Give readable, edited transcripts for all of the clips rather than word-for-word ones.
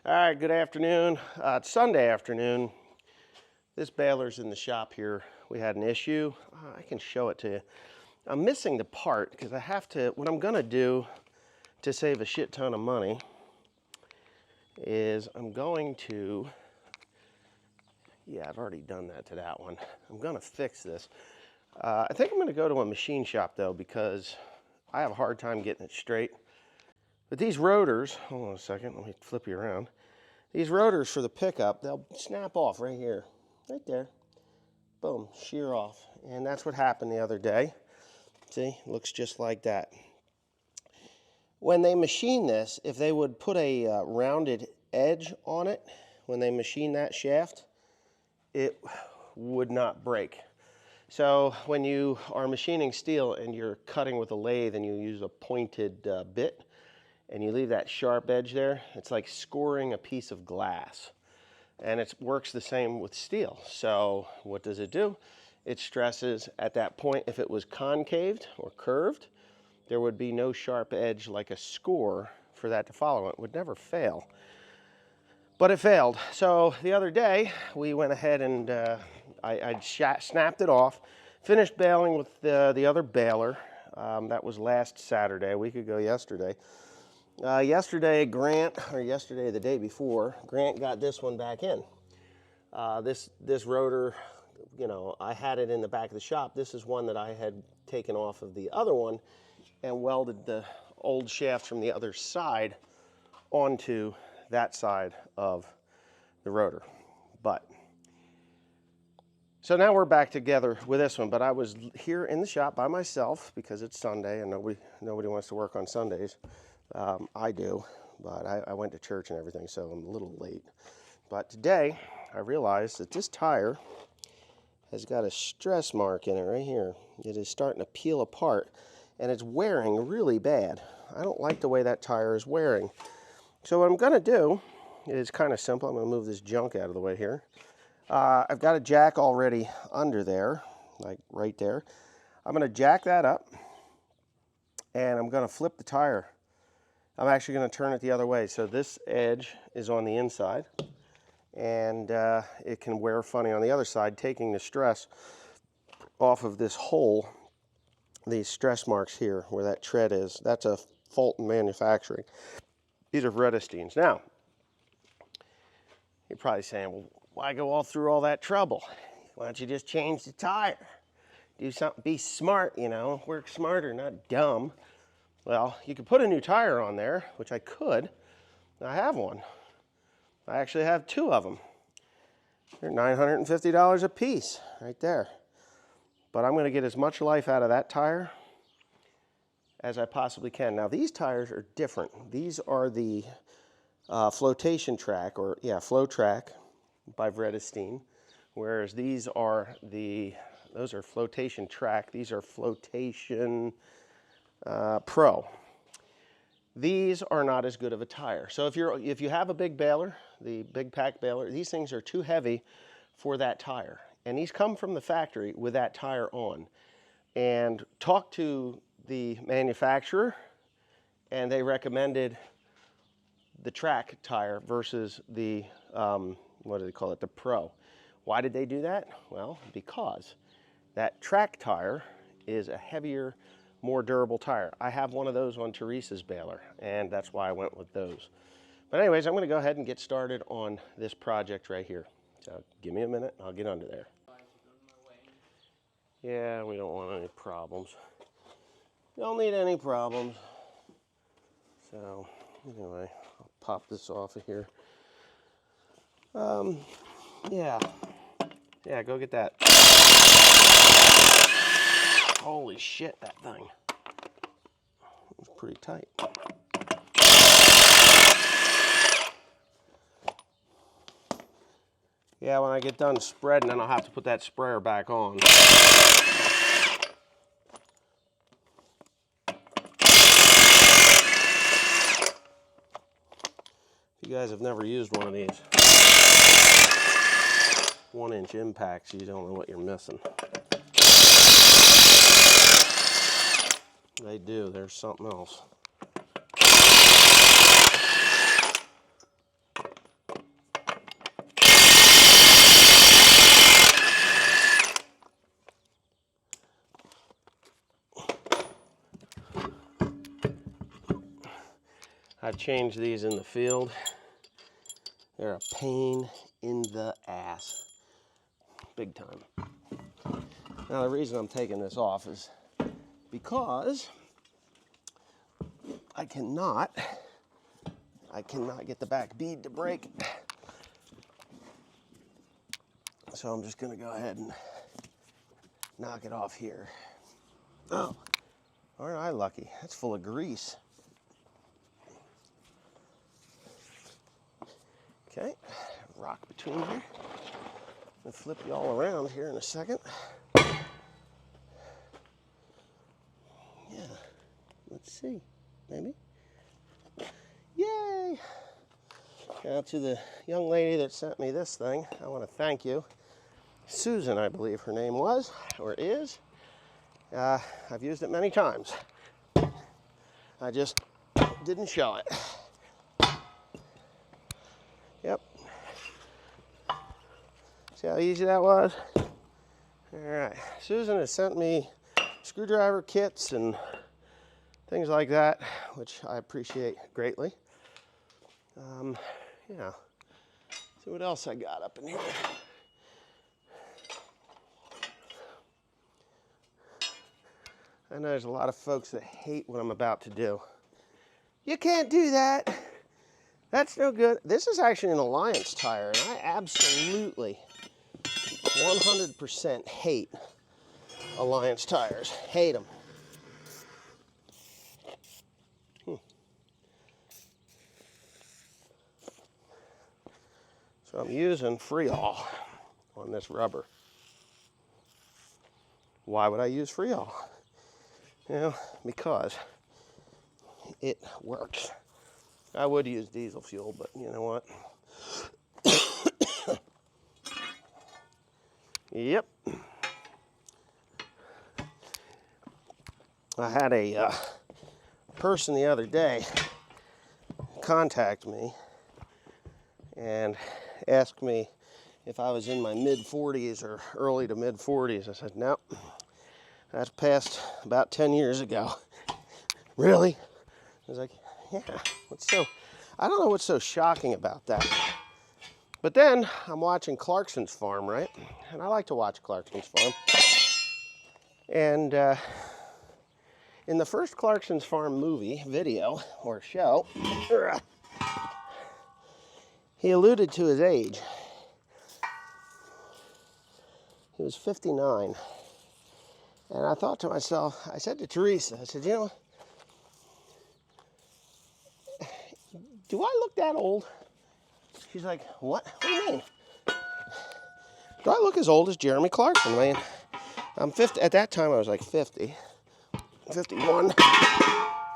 All right, good afternoon. It's Sunday afternoon. This baler's in the shop here. We had an issue. I can show it to you. I'm missing the part because I have to, what I'm gonna do to save a shit ton of money is I'm going to, yeah, I've already done that to that one. I'm gonna fix this. I think I'm gonna go to a machine shop though because I have a hard time getting it straight. But these rotors, hold on a second, let me flip you around. These rotors for the pickup, they'll snap off right here, right there. Boom, shear off. And that's what happened the other day. See, looks just like that. When they machine this, if they would put a rounded edge on it, when they machine that shaft, it would not break. So when you are machining steel and you're cutting with a lathe and you use a pointed bit, and you leave that sharp edge there, it's like scoring a piece of glass. And it works the same with steel. So what does it do? It stresses at that point. If it was concaved or curved, there would be no sharp edge like a score for that to follow. It would never fail. But it failed. So the other day, we went ahead and I snapped it off, finished baling with the other baler. That was last Saturday, a week ago yesterday. Yesterday, the day before, Grant got this one back in. This rotor, you know, I had it in the back of the shop. This is one that I had taken off of the other one and welded the old shaft from the other side onto that side of the rotor. So now we're back together with this one, but I was here in the shop by myself because it's Sunday and nobody wants to work on Sundays. I do, but I went to church and everything, so I'm a little late. But today, I realized that this tire has got a stress mark in it right here. It is starting to peel apart, and it's wearing really bad. I don't like the way that tire is wearing. So what I'm going to do is kind of simple. I'm going to move this junk out of the way here. I've got a jack already under there, like right there. I'm going to jack that up, and I'm going to flip the tire. I'm actually going to turn it the other way. So this edge is on the inside, and it can wear funny on the other side, taking the stress off of this hole, these stress marks here where that tread is. That's a fault in manufacturing. These are Reinstalling. Now, you're probably saying, well, why go all through all that trouble? Why don't you just change the tire? Do something, be smart, you know, work smarter, not dumb. Well, you could put a new tire on there, which I could. I have one. I actually have two of them. They're $950 a piece right there. But I'm going to get as much life out of that tire as I possibly can. Now, these tires are different. These are the flotation track, or yeah, flow track by Reinstalling, whereas these are those are flotation track. These are flotation Pro. These are not as good of a tire. So if you have a big baler, the big pack baler, these things are too heavy for that tire. And these come from the factory with that tire on. And talk to the manufacturer, and they recommended the track tire versus the what do they call it, the Pro. Why did they do that? Well, because that track tire is a heavier, more durable tire. I have one of those on Teresa's baler, and that's why I went with those. But anyways, I'm going to go ahead and get started on this project right here. So give me a minute, and I'll get under there. Yeah, we don't want any problems. Don't need any problems. So anyway, I'll pop this off of here. Yeah, go get that. Holy shit, that thing. It's pretty tight. Yeah, when I get done spreading, then I'll have to put that sprayer back on. If you guys have never used one of these 1-inch impacts, you don't know what you're missing. They do, there's something else. I've changed these in the field. They're a pain in the ass. Big time. Now the reason I'm taking this off is because I cannot get the back bead to break. So I'm just gonna go ahead and knock it off here. Oh, aren't I lucky? That's full of grease. Okay, rock between here. I'll flip you all around here in a second. Yeah, let's see, maybe. Yay! Now to the young lady that sent me this thing, I want to thank you. Susan, I believe her name was, or is. I've used it many times. I just didn't show it. Yep. See how easy that was? All right. Susan has sent me screwdriver kits and things like that, which I appreciate greatly. Yeah. See what else I got up in here. I know there's a lot of folks that hate what I'm about to do. You can't do that. That's no good. This is actually an Alliance tire, and I absolutely 100% hate Alliance tires. Hate them. So I'm using Freol on this rubber. Why would I use Freol? You know, because it works. I would use diesel fuel, but you know what? Yep. I had a person the other day contact me and ask me if I was in my mid-40s or early to mid-40s. I said, no, that's past about 10 years ago. Really? I was like, yeah, I don't know what's so shocking about that. But then I'm watching Clarkson's Farm, right? And I like to watch Clarkson's Farm. And in the first Clarkson's Farm movie, video, or show, he alluded to his age. He was 59. And I thought to myself, I said to Teresa, I said, you know, do I look that old? She's like, what? What do you mean? Do I look as old as Jeremy Clarkson? I mean, I'm 50. At that time, I was like 50, 51,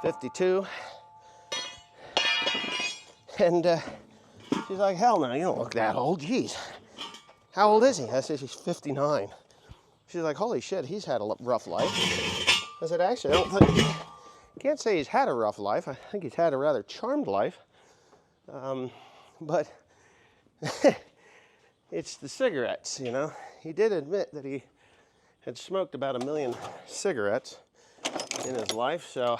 52. And she's like, hell no, you don't look that old. Jeez. How old is he? I said, he's 59. She's like, holy shit, he's had a rough life. I said, actually, I don't think, can't say he's had a rough life. I think he's had a rather charmed life. But it's the cigarettes, you know. He did admit that he had smoked about 1 million cigarettes in his life, so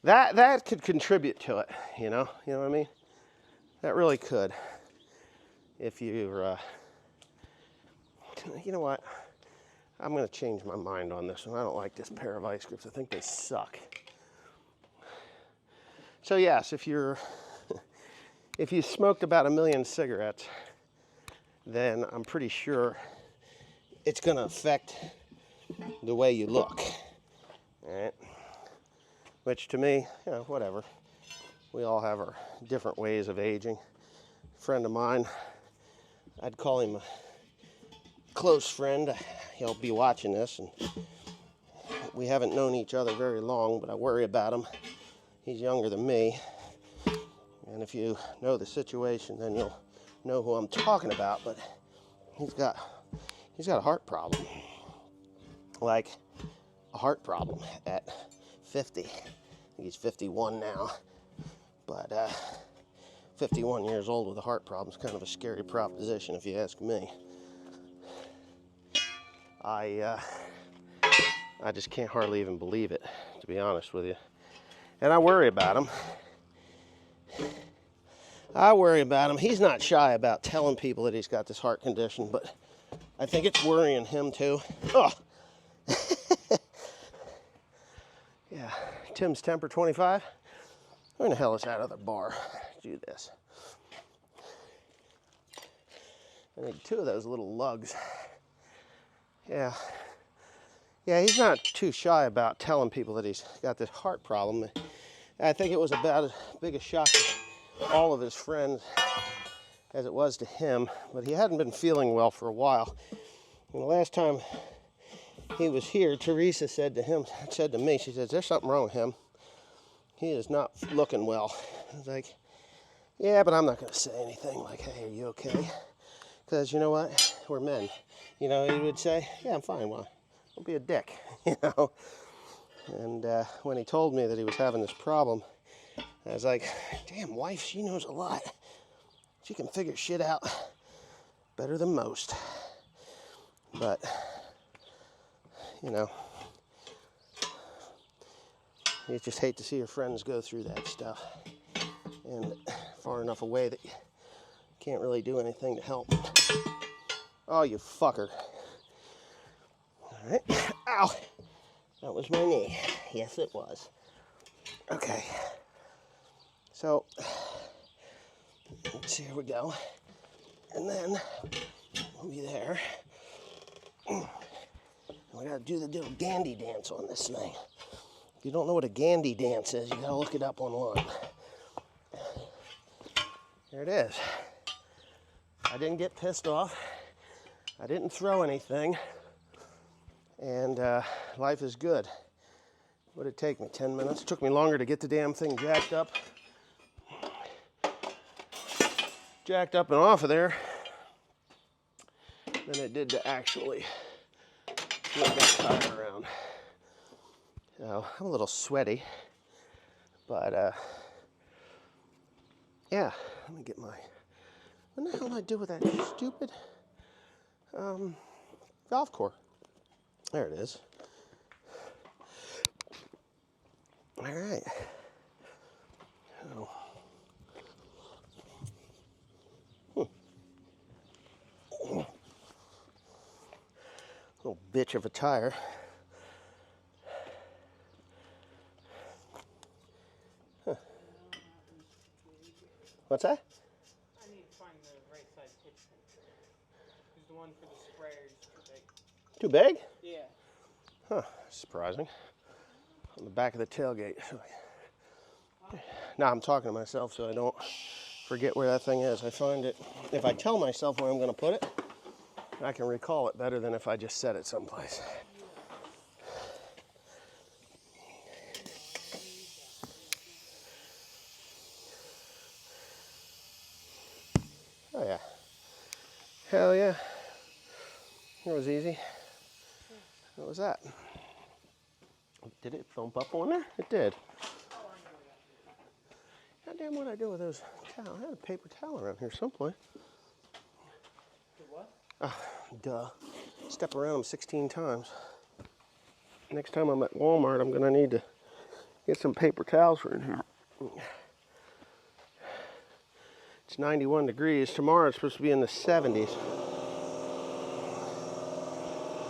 that could contribute to it, you know what I mean? That really could. If you're, you know what? I'm going to change my mind on this one. I don't like this pair of ice grips. I think they suck. So yes, if you smoked about 1 million cigarettes, then I'm pretty sure it's going to affect the way you look. All right? Which to me, you know, whatever. We all have our different ways of aging. A friend of mine, I'd call him a close friend. He'll be watching this, and we haven't known each other very long, but I worry about him. He's younger than me, and if you know the situation, then you'll know who I'm talking about. But he's got a heart problem, like a heart problem at 50. I think he's 51 now, but 51 years old with a heart problem is kind of a scary proposition, if you ask me. I just can't hardly even believe it, to be honest with you. And I worry about him. I worry about him. He's not shy about telling people that he's got this heart condition, but I think it's worrying him too. Oh, yeah. Tim's temper 25. Where in the hell is that other bar? Do this. I need 2 of those little lugs. Yeah. Yeah, he's not too shy about telling people that he's got this heart problem. I think it was about as big a shock to all of his friends as it was to him, but he hadn't been feeling well for a while. And the last time he was here, Teresa said to me, she says, "There's something wrong with him. He is not looking well." I was like, yeah, but I'm not going to say anything like, "Hey, are you okay?" Because you know what? We're men. You know, he would say, "Yeah, I'm fine. Well, don't be a dick," you know. And when he told me that he was having this problem, I was like, damn, wife, she knows a lot. She can figure shit out better than most. But, you know, you just hate to see your friends go through that stuff. And far enough away that you can't really do anything to help. Oh, you fucker. All right. Ow. That was my knee. Yes, it was. Okay. So, let's see, here we go. And then we'll be there. We gotta do the little Gandhi dance on this thing. If you don't know what a Gandhi dance is, you gotta look it up online. There it is. I didn't get pissed off. I didn't throw anything. And life is good. What did it take me? 10 minutes? It took me longer to get the damn thing jacked up. Jacked up and off of there than it did to actually flip that tire around. So I'm a little sweaty, but yeah, let me get my, what the hell did I do with that stupid valve core? There it is. All right. Oh. Little bitch of a tire. Huh. What's that? I need to find the right size hitch sensor. Because the one for the sprayer is too big. Too big? Yeah. Huh, surprising. On the back of the tailgate. Now I'm talking to myself so I don't forget where that thing is. I find it, if I tell myself where I'm going to put it, I can recall it better than if I just set it someplace. Oh yeah. Hell yeah. It was easy. What was that? Did it thump up on there? It did. God damn, what did I do with those towels? I had a paper towel around here someplace. What? Duh. Step around them 16 times. Next time I'm at Walmart, I'm gonna need to get some paper towels for in here. It's 91 degrees. Tomorrow it's supposed to be in the 70s.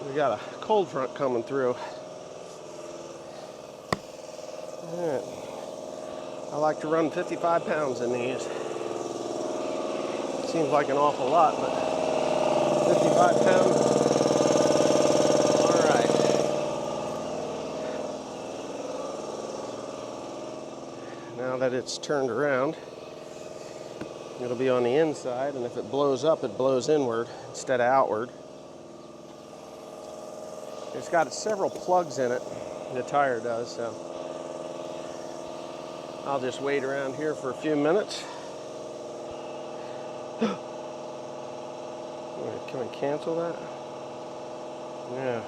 We got a cold front coming through. All right. I like to run 55 pounds in these. Seems like an awful lot, but 55 pounds. All right. Now that it's turned around, it'll be on the inside, and if it blows up, it blows inward instead of outward. It's got several plugs in it, the tire does, so I'll just wait around here for a few minutes. Can we cancel that? Yeah.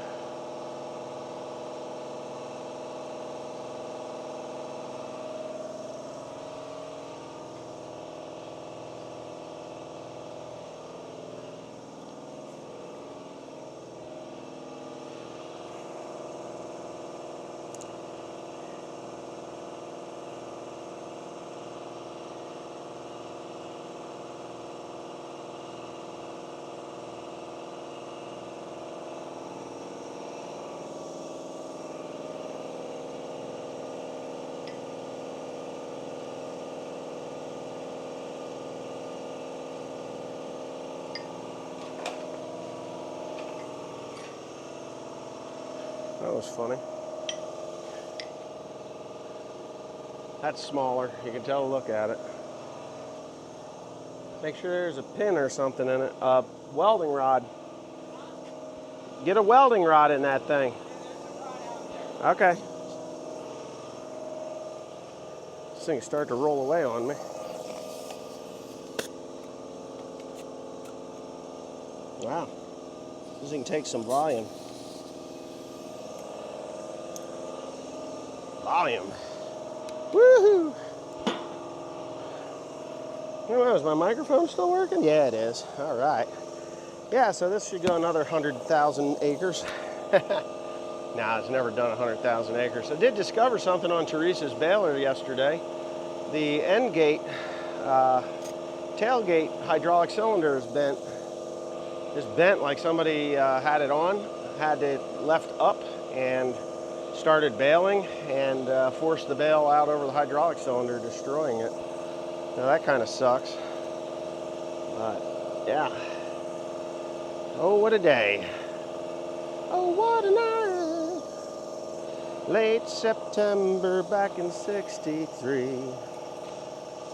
That was funny. That's smaller. You can tell a look at it. Make sure there's a pin or something in it. A welding rod. Get a welding rod in that thing. Okay. This thing's starting to roll away on me. Wow. This thing takes some volume. Volume. Woohoo! Oh, is my microphone still working? Yeah, it is. All right. Yeah, so this should go another 100,000 acres. Nah, it's never done 100,000 acres. I did discover something on Teresa's baler yesterday. The end gate, tailgate hydraulic cylinder is bent. It's bent like somebody had it on, had it left up, and started bailing and forced the bail out over the hydraulic cylinder, destroying it. Now that kind of sucks. But yeah. Oh, what a day. Oh, what a night. Late September back in '63.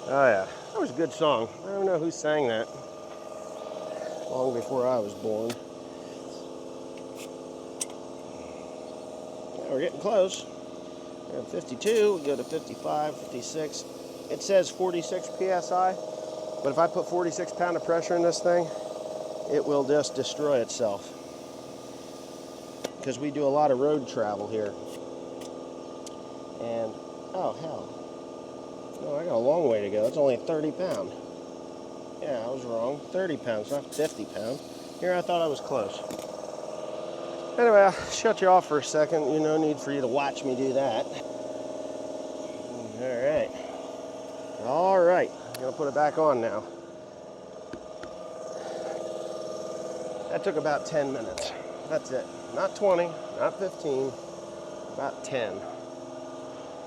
Oh yeah, that was a good song. I don't know who sang that. Long before I was born. Yeah, we're getting close. We're at 52, we go to 55, 56. It says 46 PSI, but if I put 46 pound of pressure in this thing, it will just destroy itself. Because we do a lot of road travel here. And, oh hell. No, I got a long way to go. It's only 30 pound. Yeah, I was wrong. 30 pounds, not 50 pounds. Here, I thought I was close. Anyway, I'll shut you off for a second. No need for you to watch me do that. All right. All right. I'm going to put it back on now. That took about 10 minutes. That's it. Not 20, not 15, about 10.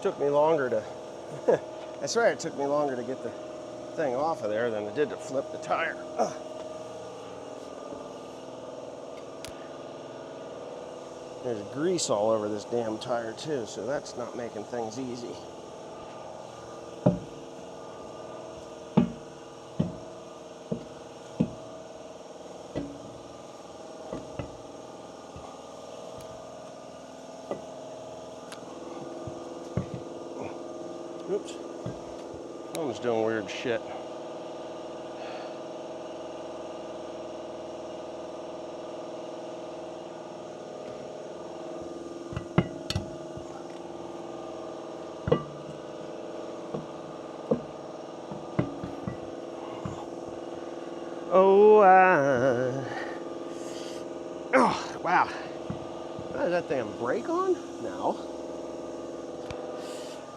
Took me longer to, I swear it took me longer to get the thing off of there than it did to flip the tire. Ugh. There's grease all over this damn tire too, so that's not making things easy. Oops. Phone's doing weird shit. Oh, oh, wow. Is that thing brake on? No.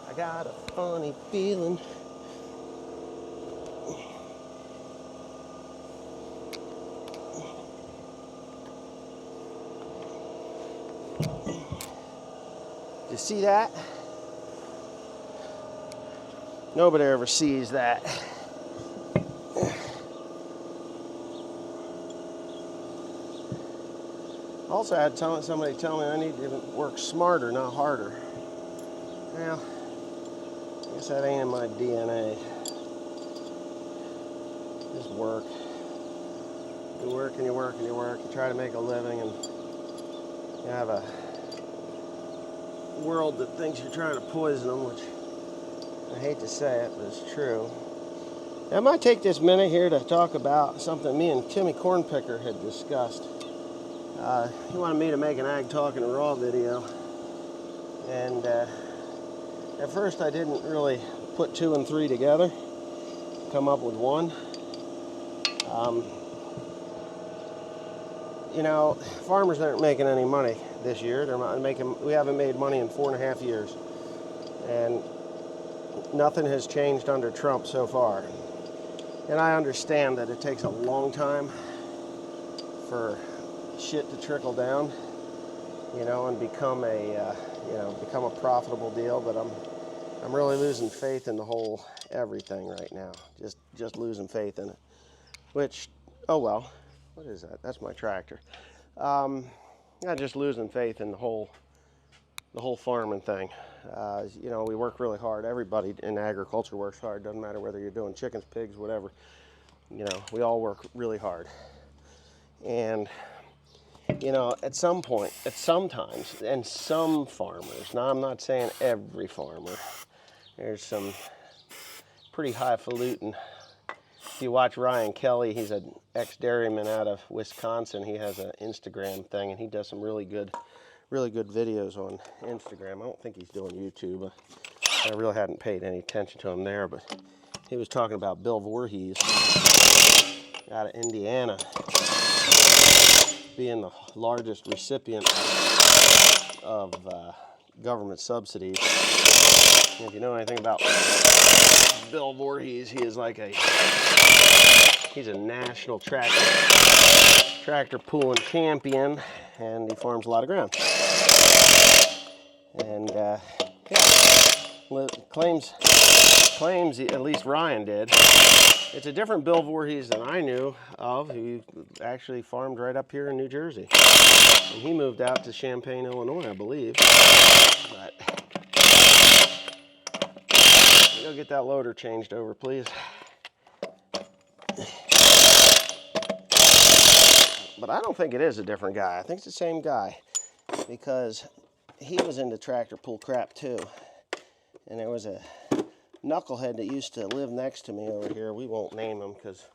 I got a funny feeling. You see that? Nobody ever sees that. Also, I had somebody tell me I need to work smarter, not harder. Well, I guess that ain't in my DNA. Just work. You work and you work and you work. You try to make a living, and you have a world that thinks you're trying to poison them, which I hate to say it, but it's true. I might take this minute here to talk about something me and Timmy Cornpicker had discussed. He wanted me to make an Ag Talking Raw video, and at first I didn't really put 2 and 3 together, come up with one. You know, farmers aren't making any money this year. We haven't made money in 4.5 years, and nothing has changed under Trump so far. And I understand that it takes a long time for shit to trickle down, you know, and become a profitable deal. But I'm really losing faith in the whole everything right now. Just losing faith in it. Which, oh well, what is that? That's my tractor. I'm just losing faith in the whole the whole farming thing. You know, we work really hard. Everybody in agriculture works hard. Doesn't matter whether you're doing chickens, pigs, whatever. You know, we all work really hard. And, you know, at some point, sometimes, and some farmers, now I'm not saying every farmer, there's some pretty highfalutin. If you watch Ryan Kelly, he's an ex-dairyman out of Wisconsin. He has an Instagram thing, and he does some really good videos on Instagram. I don't think he's doing YouTube. I really hadn't paid any attention to him there, but he was talking about Bill Voorhees out of Indiana being the largest recipient of government subsidies. And if you know anything about Bill Voorhees, he's a national tractor pulling champion, and he farms a lot of ground. And yeah, claims, at least Ryan did. It's a different Bill Voorhees than I knew of, who actually farmed right up here in New Jersey. And he moved out to Champaign, Illinois, I believe. But go get that loader changed over, please. But I don't think it is a different guy. I think it's the same guy, because he was into tractor pull crap too. And there was a knucklehead that used to live next to me over here. We won't name him because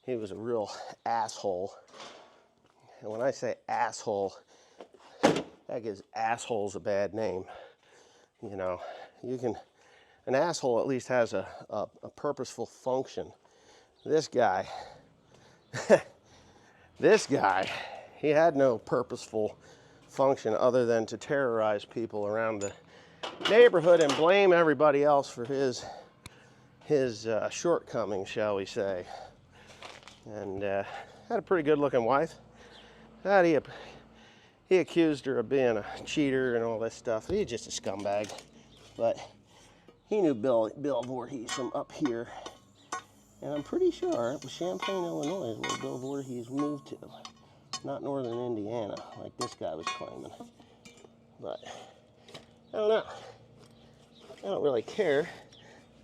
he was a real asshole. And when I say asshole, that gives assholes a bad name. You know, an asshole at least has a purposeful function. This guy, he had no purposeful function other than to terrorize people around the neighborhood and blame everybody else for his shortcomings, shall we say. And had a pretty good looking wife. He accused her of being a cheater and all this stuff. He's just a scumbag. But he knew Bill Voorhees from up here. And I'm pretty sure it was Champaign, Illinois, where Bill Voorhees moved to. Not northern Indiana, like this guy was claiming. But I don't know. I don't really care.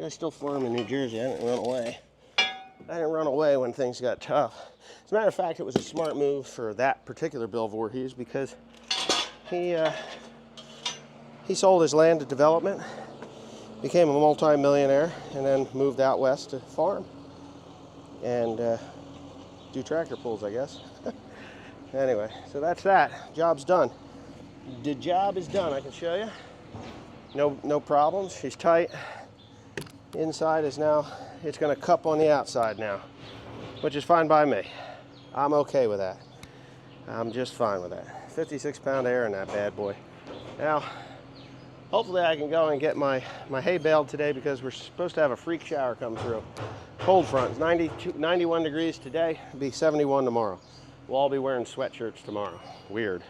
I still farm in New Jersey. I didn't run away. I didn't run away when things got tough. As a matter of fact, it was a smart move for that particular Bill Voorhees, because he sold his land to development, became a multi-millionaire, and then moved out west to farm and do tractor pulls, I guess. Anyway, so that's that. Job's done. The job is done. I can show you. No problems. She's tight. Inside is now, it's going to cup on the outside now, which is fine by me. I'm okay with that. I'm just fine with that. 56-pound air in that bad boy. Now, hopefully I can go and get my hay baled today, because we're supposed to have a freak shower come through. Cold front. It's 91 degrees today. It'll be 71 tomorrow. We'll all be wearing sweatshirts tomorrow. Weird.